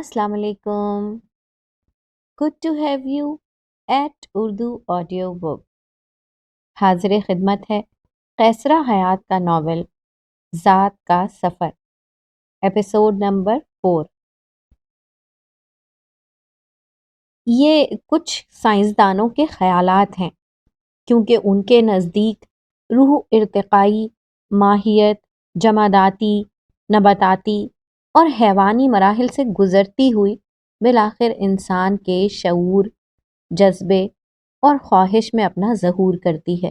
السلام علیکم. Good to have you at Urdu audio book. حاضر خدمت ہے قیصرہ حیات کا ناول ذات کا سفر، ایپیسوڈ نمبر 4. یہ کچھ سائنسدانوں کے خیالات ہیں، کیونکہ ان کے نزدیک روح ارتقائی ماہیت جماداتی، نباتاتی اور حیوانی مراحل سے گزرتی ہوئی بالآخر انسان کے شعور، جذبے اور خواہش میں اپنا ظہور کرتی ہے،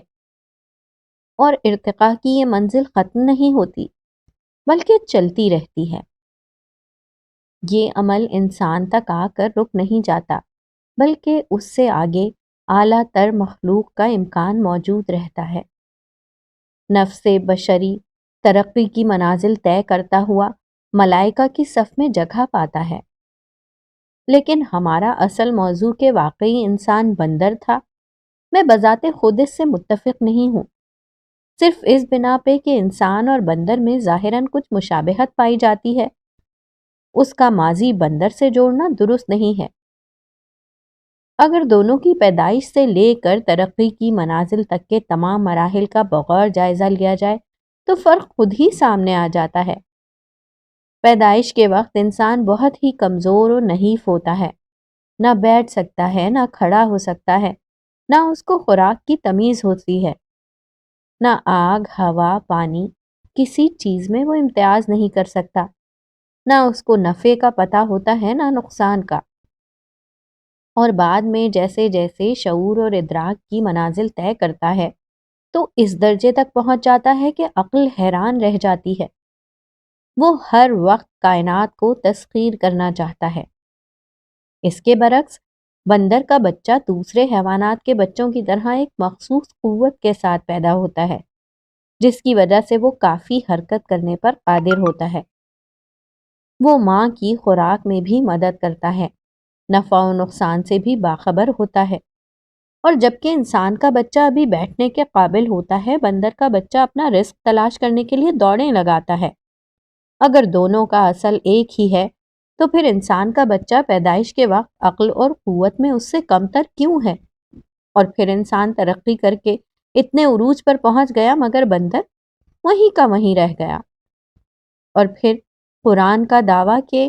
اور ارتقاء کی یہ منزل ختم نہیں ہوتی بلکہ چلتی رہتی ہے. یہ عمل انسان تک آ کر رک نہیں جاتا، بلکہ اس سے آگے اعلیٰ تر مخلوق کا امکان موجود رہتا ہے. نفس بشری ترقی کی منازل طے کرتا ہوا ملائکہ کی صف میں جگہ پاتا ہے. لیکن ہمارا اصل موضوع کہ واقعی انسان بندر تھا، میں بذات خود اس سے متفق نہیں ہوں، صرف اس بنا پہ کہ انسان اور بندر میں ظاہراً کچھ مشابہت پائی جاتی ہے، اس کا ماضی بندر سے جوڑنا درست نہیں ہے. اگر دونوں کی پیدائش سے لے کر ترقی کی منازل تک کے تمام مراحل کا بغور جائزہ لیا جائے تو فرق خود ہی سامنے آ جاتا ہے. پیدائش کے وقت انسان بہت ہی کمزور اور نحیف ہوتا ہے، نہ بیٹھ سکتا ہے، نہ کھڑا ہو سکتا ہے، نہ اس کو خوراک کی تمیز ہوتی ہے، نہ آگ، ہوا، پانی، کسی چیز میں وہ امتیاز نہیں کر سکتا، نہ اس کو نفع کا پتہ ہوتا ہے نہ نقصان کا. اور بعد میں جیسے جیسے شعور اور ادراک کی منازل طے کرتا ہے تو اس درجے تک پہنچ جاتا ہے کہ عقل حیران رہ جاتی ہے. وہ ہر وقت کائنات کو تسخیر کرنا چاہتا ہے. اس کے برعکس بندر کا بچہ دوسرے حیوانات کے بچوں کی طرح ایک مخصوص قوت کے ساتھ پیدا ہوتا ہے، جس کی وجہ سے وہ کافی حرکت کرنے پر قادر ہوتا ہے. وہ ماں کی خوراک میں بھی مدد کرتا ہے، نفع و نقصان سے بھی باخبر ہوتا ہے. اور جبکہ انسان کا بچہ ابھی بیٹھنے کے قابل ہوتا ہے، بندر کا بچہ اپنا رزق تلاش کرنے کے لیے دوڑیں لگاتا ہے. اگر دونوں کا اصل ایک ہی ہے تو پھر انسان کا بچہ پیدائش کے وقت عقل اور قوت میں اس سے کمتر کیوں ہے؟ اور پھر انسان ترقی کر کے اتنے عروج پر پہنچ گیا مگر بندر وہیں کا وہیں رہ گیا. اور پھر قرآن کا دعویٰ کہ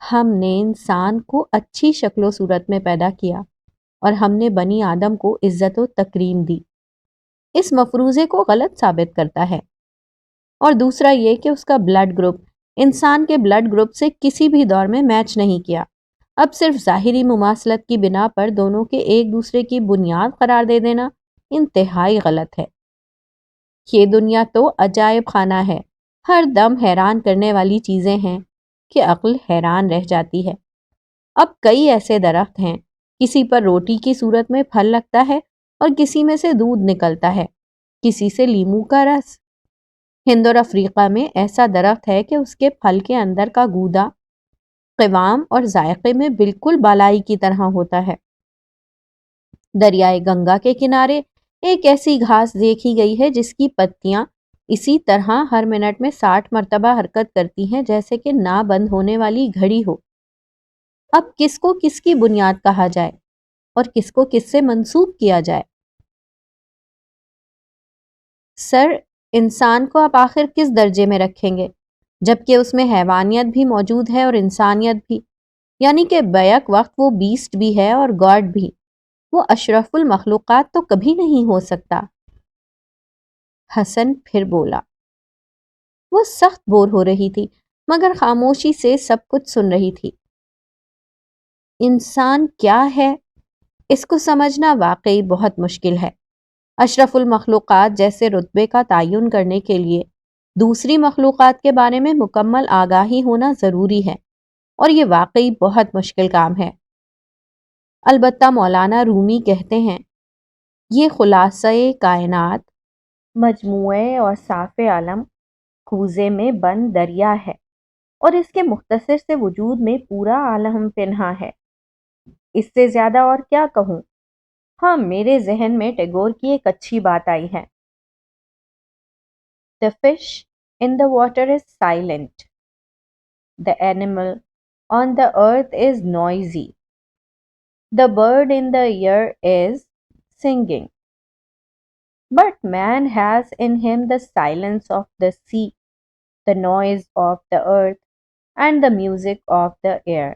ہم نے انسان کو اچھی شکل و صورت میں پیدا کیا اور ہم نے بنی آدم کو عزت و تکریم دی، اس مفروضے کو غلط ثابت کرتا ہے. اور دوسرا یہ کہ اس کا بلڈ گروپ انسان کے بلڈ گروپ سے کسی بھی دور میں میچ نہیں کیا. اب صرف ظاہری مماثلت کی بنا پر دونوں کے ایک دوسرے کی بنیاد قرار دے دینا انتہائی غلط ہے. یہ دنیا تو عجائب خانہ ہے، ہر دم حیران کرنے والی چیزیں ہیں کہ عقل حیران رہ جاتی ہے. اب کئی ایسے درخت ہیں، کسی پر روٹی کی صورت میں پھل لگتا ہے اور کسی میں سے دودھ نکلتا ہے، کسی سے لیموں کا رس. ہند اور افریقہ میں ایسا درخت ہے کہ اس کے پھل کے اندر کا گودا قوام اور ذائقے میں بالکل بالائی کی طرح ہوتا ہے. دریائے گنگا کے کنارے ایک ایسی گھاس دیکھی گئی ہے جس کی پتیاں اسی طرح ہر منٹ میں 60 مرتبہ حرکت کرتی ہیں جیسے کہ نہ بند ہونے والی گھڑی ہو. اب کس کو کس کی بنیاد کہا جائے اور کس کو کس سے منسوب کیا جائے؟ سر، انسان کو آپ آخر کس درجے میں رکھیں گے جبکہ اس میں حیوانیت بھی موجود ہے اور انسانیت بھی؟ یعنی کہ بیک وقت وہ بیسٹ بھی ہے اور گاڈ بھی. وہ اشرف المخلوقات تو کبھی نہیں ہو سکتا. حسن پھر بولا. وہ سخت بور ہو رہی تھی مگر خاموشی سے سب کچھ سن رہی تھی. انسان کیا ہے اس کو سمجھنا واقعی بہت مشکل ہے. اشرف المخلوقات جیسے رتبے کا تعین کرنے کے لیے دوسری مخلوقات کے بارے میں مکمل آگاہی ہونا ضروری ہے، اور یہ واقعی بہت مشکل کام ہے. البتہ مولانا رومی کہتے ہیں یہ خلاصہ کائنات مجموعے اور صاف علم کوزے میں بند دریا ہے، اور اس کے مختصر سے وجود میں پورا عالم پنہا ہے. اس سے زیادہ اور کیا کہوں؟ ہاں، میرے ذہن میں ٹیگور کی ایک اچھی بات آئی ہے. The fish in the water is silent. The animal on the earth is noisy. The bird in the air is singing. But man has in him the silence of the sea, the noise of the earth, and the music of the air.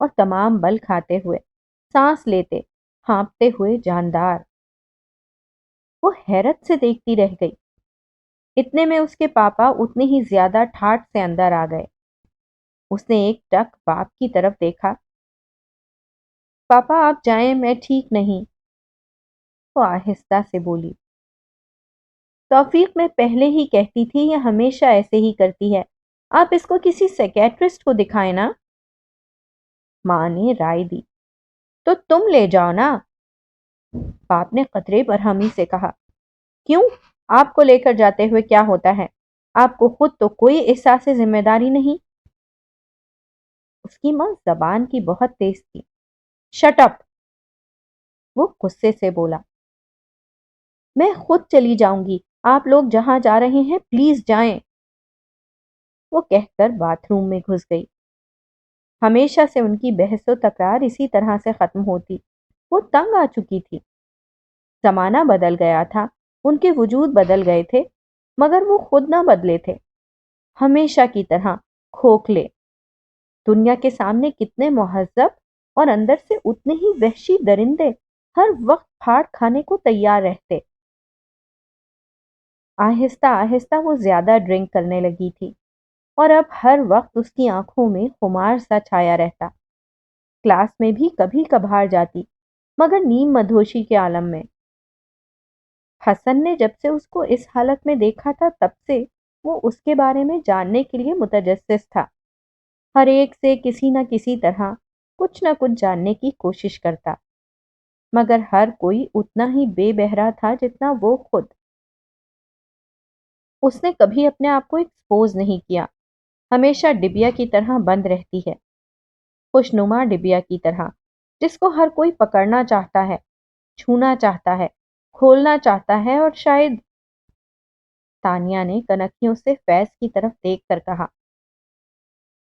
اور تمام بل کھاتے ہوئے، سانس لیتے، ہانپتے ہوئے جاندار۔ وہ حیرت سے دیکھتی رہ گئی۔ اتنے میں اس کے پاپا اتنے ہی زیادہ ٹھاٹ سے اندر آ گئے۔ اس نے ایک ٹک باپ کی طرف دیکھا۔ پاپا آپ جائیں، میں ٹھیک نہیں، وہ آہستہ سے بولی۔ توفیق میں پہلے ہی کہتی تھی یہ ہمیشہ ایسے ہی کرتی ہے، آپ اس کو کسی سیکیٹرسٹ کو دکھائیں نا۔ ماں نے رائے دی۔ تو تم لے جاؤ نا، باپ نے قطرے برہمی سے کہا۔ کیوں؟ آپ کو لے کر جاتے ہوئے کیا ہوتا ہے؟ آپ کو خود تو کوئی احساس ذمہ داری نہیں۔ اس کی ماں زبان کی بہت تیز تھی۔ شٹ اپ، وہ غصے سے بولا۔ میں خود چلی جاؤں گی، آپ لوگ جہاں جا رہے ہیں پلیز جائیں، وہ کہہ کر باتھ روم میں گھس گئی۔ ہمیشہ سے ان کی بحث و تکرار اسی طرح سے ختم ہوتی۔ وہ تنگ آ چکی تھی۔ زمانہ بدل گیا تھا، ان کے وجود بدل گئے تھے، مگر وہ خود نہ بدلے تھے، ہمیشہ کی طرح کھوکھلے۔ دنیا کے سامنے کتنے مہذب اور اندر سے اتنے ہی وحشی درندے ہر وقت پھاڑ کھانے کو تیار رہتے۔ آہستہ آہستہ وہ زیادہ ڈرنک کرنے لگی تھی، اور اب ہر وقت اس کی آنکھوں میں خمار سا چھایا رہتا۔ کلاس میں بھی کبھی کبھار جاتی، مگر نیم مدہوشی کے عالم میں۔ حسن نے جب سے اس کو اس حالت میں دیکھا تھا تب سے وہ اس کے بارے میں جاننے کے لیے متجسس تھا۔ ہر ایک سے کسی نہ کسی طرح کچھ نہ کچھ جاننے کی کوشش کرتا، مگر ہر کوئی اتنا ہی بے بہرا تھا جتنا وہ خود۔ اس نے کبھی اپنے آپ کو ایکسپوز نہیں کیا، ہمیشہ ڈبیا کی طرح بند رہتی ہے، خوشنما ڈبیا کی طرح جس کو ہر کوئی پکڑنا چاہتا ہے، چھونا چاہتا ہے، کھولنا چاہتا ہے، اور شاید… تانیہ نے کنکھیوں سے فیض کی طرف دیکھ کر کہا۔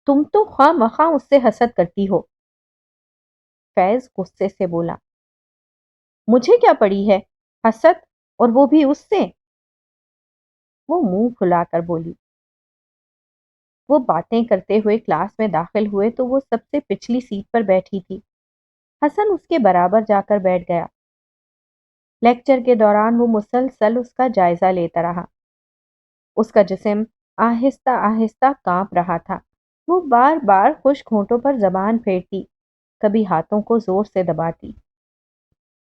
تم تو خواہ مخواہ اس سے حسد کرتی ہو۔ فیض غصے سے بولا۔ مجھے کیا پڑی ہے حسد، اور وہ بھی اس سے؟ وہ منہ پھلا کر بولی۔ وہ باتیں کرتے ہوئے کلاس میں داخل ہوئے تو وہ سب سے پچھلی سیٹ پر بیٹھی تھی۔ حسن اس کے برابر جا کر بیٹھ گیا۔ لیکچر کے دوران وہ مسلسل اس کا جائزہ لیتا رہا۔ اس کا جسم آہستہ آہستہ کانپ رہا تھا۔ وہ بار بار خشک ہونٹوں پر زبان پھیرتی، کبھی ہاتھوں کو زور سے دباتی۔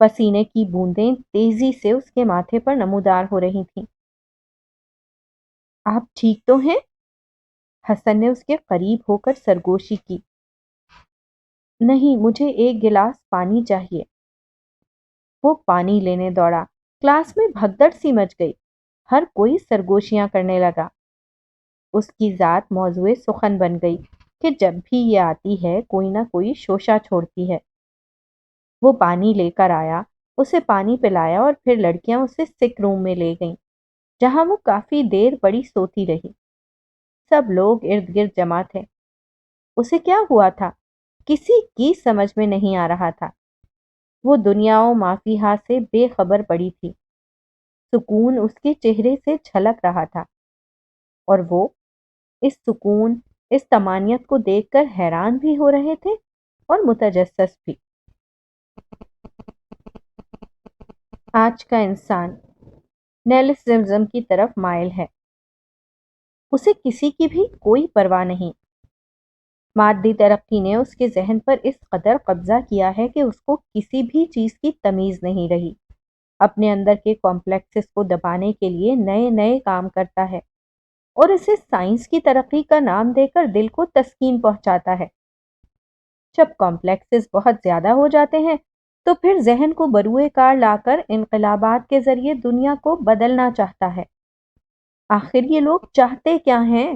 پسینے کی بوندیں تیزی سے اس کے ماتھے پر نمودار ہو رہی تھیں۔ آپ ٹھیک تو ہیں؟ حسن نے اس کے قریب ہو کر سرگوشی کی۔ نہیں، مجھے ایک گلاس پانی چاہیے۔ وہ پانی لینے دوڑا۔ کلاس میں بھگدڑ سی مچ گئی، ہر کوئی سرگوشیاں کرنے لگا۔ اس کی ذات موضوع سخن بن گئی کہ جب بھی یہ آتی ہے کوئی نہ کوئی شوشہ چھوڑتی ہے۔ وہ پانی لے کر آیا، اسے پانی پلایا، اور پھر لڑکیاں اسے سک روم میں لے گئیں، جہاں وہ کافی دیر بڑی سوتی رہی۔ سب لوگ ارد گرد جمع تھے۔ اسے کیا ہوا تھا کسی کی سمجھ میں نہیں آ رہا تھا۔ وہ دنیا و مافیہا سے بے خبر پڑی تھی۔ سکون اس کے چہرے سے جھلک رہا تھا، اور وہ اس سکون، اس طمانینت کو دیکھ کر حیران بھی ہو رہے تھے اور متجسس بھی۔ آج کا انسان نیلسزم کی طرف مائل ہے۔ اسے کسی کی بھی کوئی پرواہ نہیں۔ مادی ترقی نے اس کے ذہن پر اس قدر قبضہ کیا ہے کہ اس کو کسی بھی چیز کی تمیز نہیں رہی۔ اپنے اندر کے کمپلیکسز کو دبانے کے لیے نئے نئے کام کرتا ہے، اور اسے سائنس کی ترقی کا نام دے کر دل کو تسکین پہنچاتا ہے۔ جب کمپلیکسز بہت زیادہ ہو جاتے ہیں تو پھر ذہن کو بروئے کار لا کر انقلابات کے ذریعے دنیا کو بدلنا چاہتا ہے۔ آخر یہ لوگ چاہتے کیا ہیں؟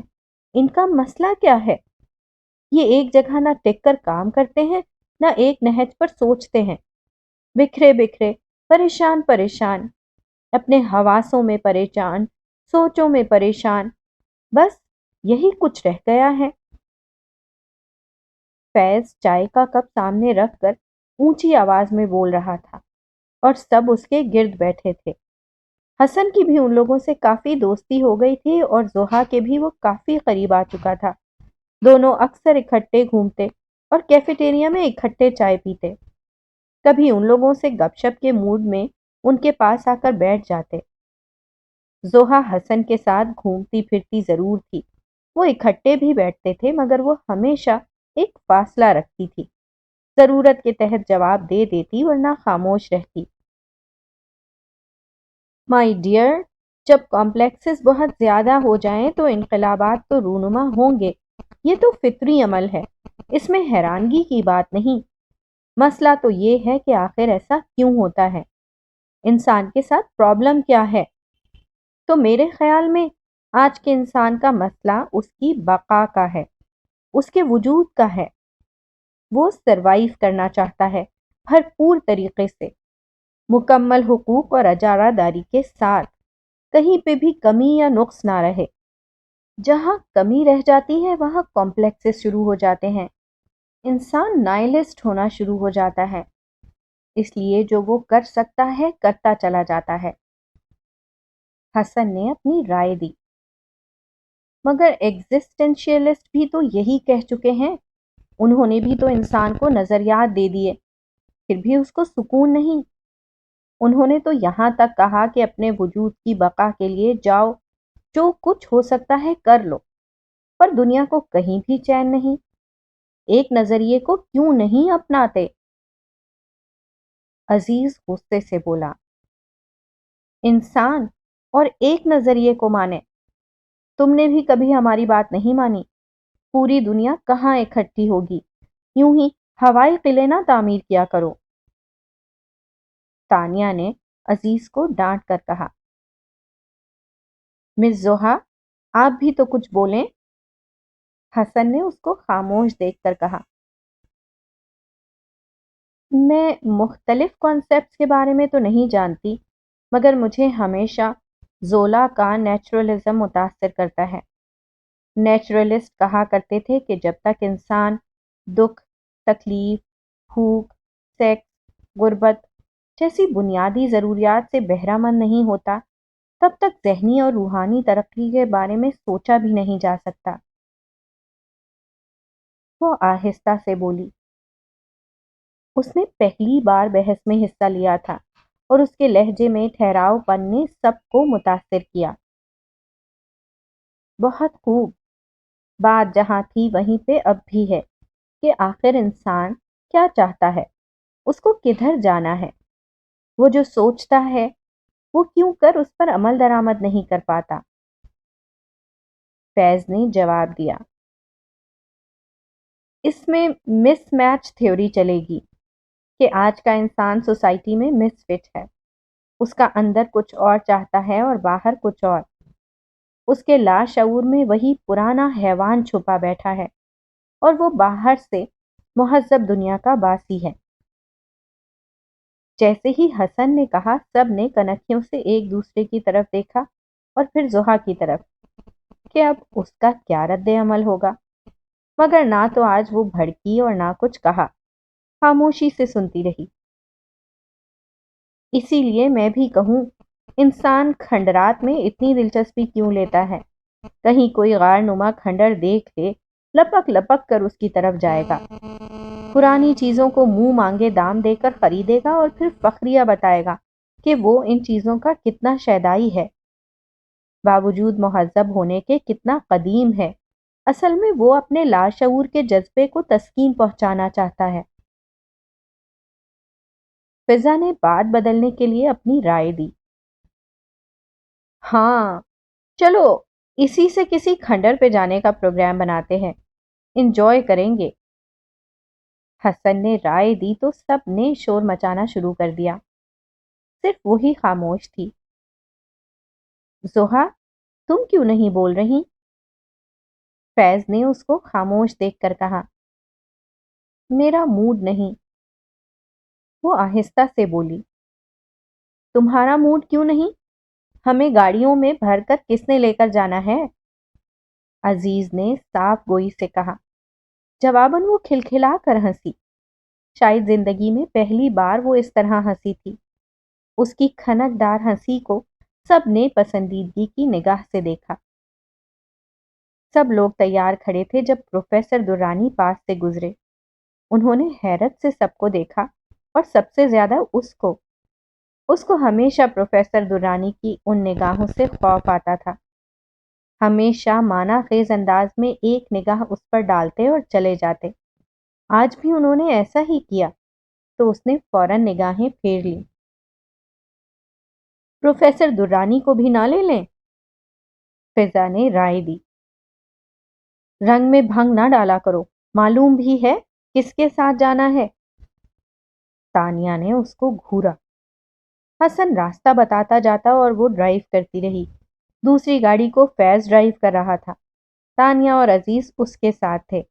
ان کا مسئلہ کیا ہے؟ یہ ایک جگہ نہ ٹک کر کام کرتے ہیں، نہ ایک نہج پر سوچتے ہیں۔ بکھرے بکھرے، پریشان پریشان، اپنے حواسوں میں پریشان، سوچوں میں پریشان، بس یہی کچھ رہ گیا ہے۔ فیض چائے کا کپ سامنے رکھ کر اونچی آواز میں بول رہا تھا، اور سب اس کے گرد بیٹھے تھے۔ حسن کی بھی ان لوگوں سے کافی دوستی ہو گئی تھی، اور زحا کے بھی وہ کافی قریب آ چکا تھا۔ دونوں اکثر اکٹھے گھومتے اور کیفیٹیریا میں اکٹھے چائے پیتے. کبھی ان لوگوں سے گپ شپ کے موڈ میں ان کے پاس آ کر بیٹھ جاتے. زوہا حسن کے ساتھ گھومتی پھرتی ضرور تھی. وہ اکٹھے بھی بیٹھتے تھے مگر وہ ہمیشہ ایک فاصلہ رکھتی تھی. ضرورت کے تحت جواب دے دیتی ورنہ خاموش رہتی. مائی ڈیئر، جب کمپلیکسز بہت زیادہ ہو جائیں تو انقلابات تو رونما ہوں گے. یہ تو فطری عمل ہے، اس میں حیرانگی کی بات نہیں. مسئلہ تو یہ ہے کہ آخر ایسا کیوں ہوتا ہے؟ انسان کے ساتھ پرابلم کیا ہے؟ تو میرے خیال میں آج کے انسان کا مسئلہ اس کی بقا کا ہے، اس کے وجود کا ہے. وہ سروائیو کرنا چاہتا ہے بھرپور طریقے سے، مکمل حقوق اور اجارہ داری کے ساتھ. کہیں پہ بھی کمی یا نقص نہ رہے. جہاں کمی رہ جاتی ہے وہاں کمپلیکسز شروع ہو جاتے ہیں. انسان نائلسٹ ہونا شروع ہو جاتا ہے. اس لیے جو وہ کر سکتا ہے کرتا چلا جاتا ہے. حسن نے اپنی رائے دی. مگر ایگزسٹنشیلسٹ بھی تو یہی کہہ چکے ہیں. انہوں نے بھی تو انسان کو نظریات دے دیے، پھر بھی اس کو سکون نہیں. انہوں نے تو یہاں تک کہا کہ اپنے وجود کی بقا کے لیے جاؤ، جو کچھ ہو سکتا ہے کر لو، پر دنیا کو کہیں بھی چین نہیں. ایک نظریے کو کیوں نہیں اپناتے؟ عزیز غصے سے بولا. انسان اور ایک نظریے کو مانے؟ تم نے بھی کبھی ہماری بات نہیں مانی. پوری دنیا کہاں اکٹھی ہوگی؟ یوں ہی ہوائی قلعے نہ تعمیر کیا کرو. تانیہ نے عزیز کو ڈانٹ کر کہا. مس زوہا، آپ بھی تو کچھ بولیں. حسن نے اس کو خاموش دیکھ کر کہا. میں مختلف کانسیپٹس کے بارے میں تو نہیں جانتی، مگر مجھے ہمیشہ زولا کا نیچرلزم متاثر کرتا ہے. نیچرلسٹ کہا کرتے تھے کہ جب تک انسان دکھ، تکلیف، بھوک، سیکس، غربت جیسی بنیادی ضروریات سے بہرہ مند نہیں ہوتا، تب تک ذہنی اور روحانی ترقی کے بارے میں سوچا بھی نہیں جا سکتا. وہ آہستہ سے بولی. اس نے پہلی بار بحث میں حصہ لیا تھا اور اس کے لہجے میں ٹھہراؤ پن نے سب کو متاثر کیا. بہت خوب. بات جہاں تھی وہیں پہ اب بھی ہے کہ آخر انسان کیا چاہتا ہے، اس کو کدھر جانا ہے. وہ جو سوچتا ہے وہ کیوں کر اس پر عمل درآمد نہیں کر پاتا؟ فیض نے جواب دیا. اس میں مس میچ تھیوری چلے گی کہ آج کا انسان سوسائٹی میں مس فٹ ہے. اس کا اندر کچھ اور چاہتا ہے اور باہر کچھ اور. اس کے لاشعور میں وہی پرانا حیوان چھپا بیٹھا ہے اور وہ باہر سے مہذب دنیا کا باسی ہے. جیسے ہی حسن نے کہا سب نے کنکھیوں سے ایک دوسرے کی طرف دیکھا اور پھر زوہا کی طرف کہ اب اس کا کیا رد عمل ہوگا. مگر نہ تو آج وہ بھڑکی اور نہ کچھ کہا، خاموشی سے سنتی رہی. اسی لیے میں بھی کہوں، انسان کھنڈرات میں اتنی دلچسپی کیوں لیتا ہے؟ کہیں کوئی غار نما کھنڈر دیکھ لے، لپک لپک کر اس کی طرف جائے گا. پرانی چیزوں کو منہ مانگے دام دے کر خریدے گا اور پھر فخریہ بتائے گا کہ وہ ان چیزوں کا کتنا شیدائی ہے، باوجود مہذب ہونے کے کتنا قدیم ہے. اصل میں وہ اپنے لاشعور کے جذبے کو تسکین پہنچانا چاہتا ہے. فضا نے بات بدلنے کے لیے اپنی رائے دی. ہاں، چلو اسی سے کسی کھنڈر پہ جانے کا پروگرام بناتے ہیں، انجوائے کریں گے. حسن نے رائے دی تو سب نے شور مچانا شروع کر دیا. صرف وہی خاموش تھی. زوہا، تم کیوں نہیں بول رہی؟ فیض نے اس کو خاموش دیکھ کر کہا. میرا موڈ نہیں. وہ آہستہ سے بولی. تمہارا موڈ کیوں نہیں؟ ہمیں گاڑیوں میں بھر کر کس نے لے کر جانا ہے؟ عزیز نے صاف گوئی سے کہا. جواباً وہ کھلکھلا کر ہنسی. شاید زندگی میں پہلی بار وہ اس طرح ہنسی تھی. اس کی کھنک دار ہنسی کو سب نے پسندیدگی کی نگاہ سے دیکھا. سب لوگ تیار کھڑے تھے جب پروفیسر درانی پاس سے گزرے. انہوں نے حیرت سے سب کو دیکھا اور سب سے زیادہ اس کو ہمیشہ پروفیسر درانی کی ان نگاہوں سے خوف آتا تھا۔ ہمیشہ مانا خیز انداز میں ایک نگاہ اس پر ڈالتے اور چلے جاتے۔ آج بھی انہوں نے ایسا ہی کیا تو اس نے فوراً نگاہیں پھیر لی۔ پروفیسر درانی کو بھی نہ لے لیں؟ فضا نے رائے دی۔ رنگ میں بھنگ نہ ڈالا کرو، معلوم بھی ہے کس کے ساتھ جانا ہے؟ تانیہ نے اس کو گھورا۔ حسن راستہ بتاتا جاتا اور وہ ڈرائیو کرتی رہی۔ دوسری گاڑی کو فیض ڈرائیو کر رہا تھا۔ تانیہ اور عزیز اس کے ساتھ تھے،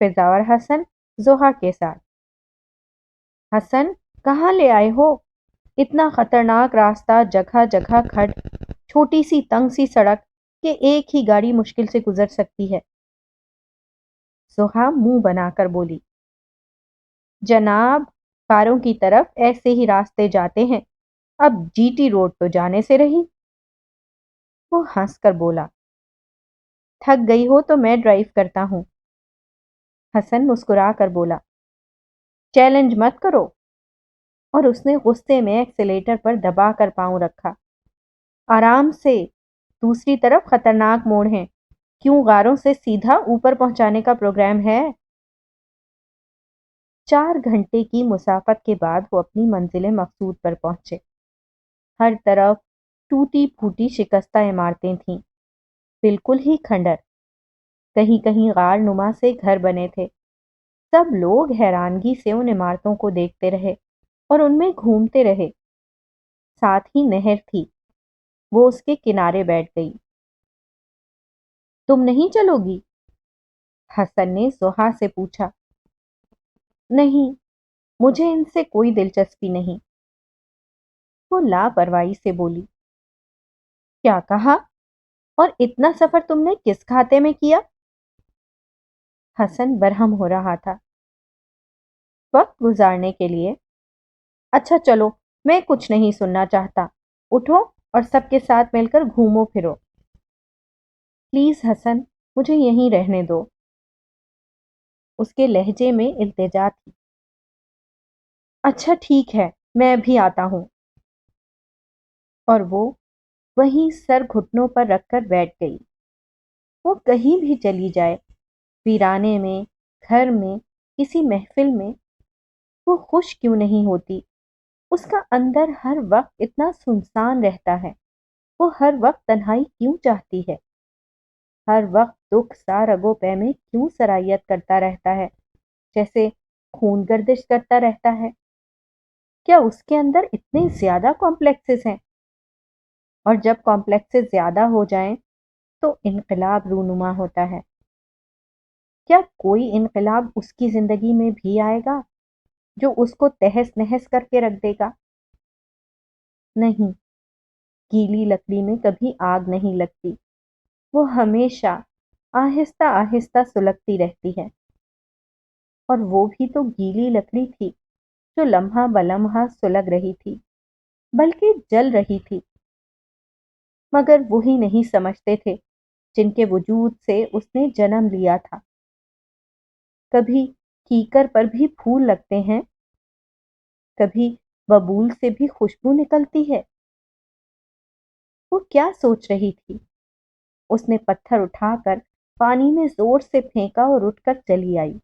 فضا اور حسن زحا کے ساتھ۔ حسن، کہاں لے آئے ہو؟ اتنا خطرناک راستہ، جگہ جگہ کھڈ، چھوٹی سی تنگ سی سڑک کہ ایک ہی گاڑی مشکل سے گزر سکتی ہے۔ زحا منہ بنا کر بولی، جناب، کاروں کی طرف ایسے ہی راستے جاتے ہیں، اب جی ٹی روڈ تو جانے سے رہی۔ وہ ہنس کر بولا، تھک گئی ہو تو میں ڈرائیو کرتا ہوں۔ حسن مسکرا کر بولا، چیلنج مت کرو، اور اس نے غصے میں ایکسیلیٹر پر دبا کر پاؤں رکھا۔ آرام سے، دوسری طرف خطرناک موڑ ہیں، کیوں غاروں سے سیدھا اوپر پہنچانے کا پروگرام ہے؟ 4 گھنٹے کی مسافت کے بعد وہ اپنی منزل مقصود پر پہنچے۔ ہر طرف ٹوٹی پھوٹی شکستہ عمارتیں تھیں، بالکل ہی کھنڈر۔ کہیں کہیں غار نما سے گھر بنے تھے۔ سب لوگ حیرانگی سے ان عمارتوں کو دیکھتے رہے اور ان میں گھومتے رہے۔ ساتھ ہی نہر تھی، وہ اس کے کنارے بیٹھ گئی۔ تم نہیں چلو گی؟ حسن نے زحا سے پوچھا۔ نہیں، مجھے ان سے کوئی دلچسپی نہیں، وہ لاپرواہی سے بولی۔ کیا کہا؟ اور اتنا سفر تم نے کس کھاتے میں کیا؟ حسن برہم ہو رہا تھا۔ وقت گزارنے کے لیے۔ اچھا چلو، میں کچھ نہیں سننا چاہتا، اٹھو اور سب کے ساتھ مل کر گھومو پھرو۔ پلیز حسن، مجھے یہیں رہنے دو۔ اس کے لہجے میں التجا تھی۔ اچھا ٹھیک ہے، میں بھی آتا ہوں۔ اور وہ وہیں سر گھٹنوں پر رکھ کر بیٹھ گئی۔ وہ کہیں بھی چلی جائے، ویرانے میں، گھر میں، کسی محفل میں، وہ خوش کیوں نہیں ہوتی؟ اس کا اندر ہر وقت اتنا سنسان رہتا ہے۔ وہ ہر وقت تنہائی کیوں چاہتی ہے؟ ہر وقت دکھ سا رگوں پے میں کیوں سرایت کرتا رہتا ہے، جیسے خون گردش کرتا رہتا ہے؟ کیا اس کے اندر اتنے زیادہ کمپلیکسز ہیں؟ اور جب کمپلیکسز زیادہ ہو جائیں تو انقلاب رونما ہوتا ہے۔ کیا کوئی انقلاب اس کی زندگی میں بھی آئے گا جو اس کو تہس نہس کر کے رکھ دے گا؟ نہیں، گیلی لکڑی میں کبھی آگ نہیں لگتی، وہ ہمیشہ آہستہ آہستہ سلگتی رہتی ہے۔ اور وہ بھی تو گیلی لکڑی تھی جو لمحہ بلمحہ سلگ رہی تھی، بلکہ جل رہی تھی، مگر وہی نہیں سمجھتے تھے جن کے وجود سے اس نے جنم لیا تھا۔ کبھی کیکر پر بھی پھول لگتے ہیں، کبھی ببول سے بھی خوشبو نکلتی ہے۔ وہ کیا سوچ رہی تھی؟ اس نے پتھر اٹھا کر پانی میں زور سے پھینکا اور اٹھ کر چلی آئی۔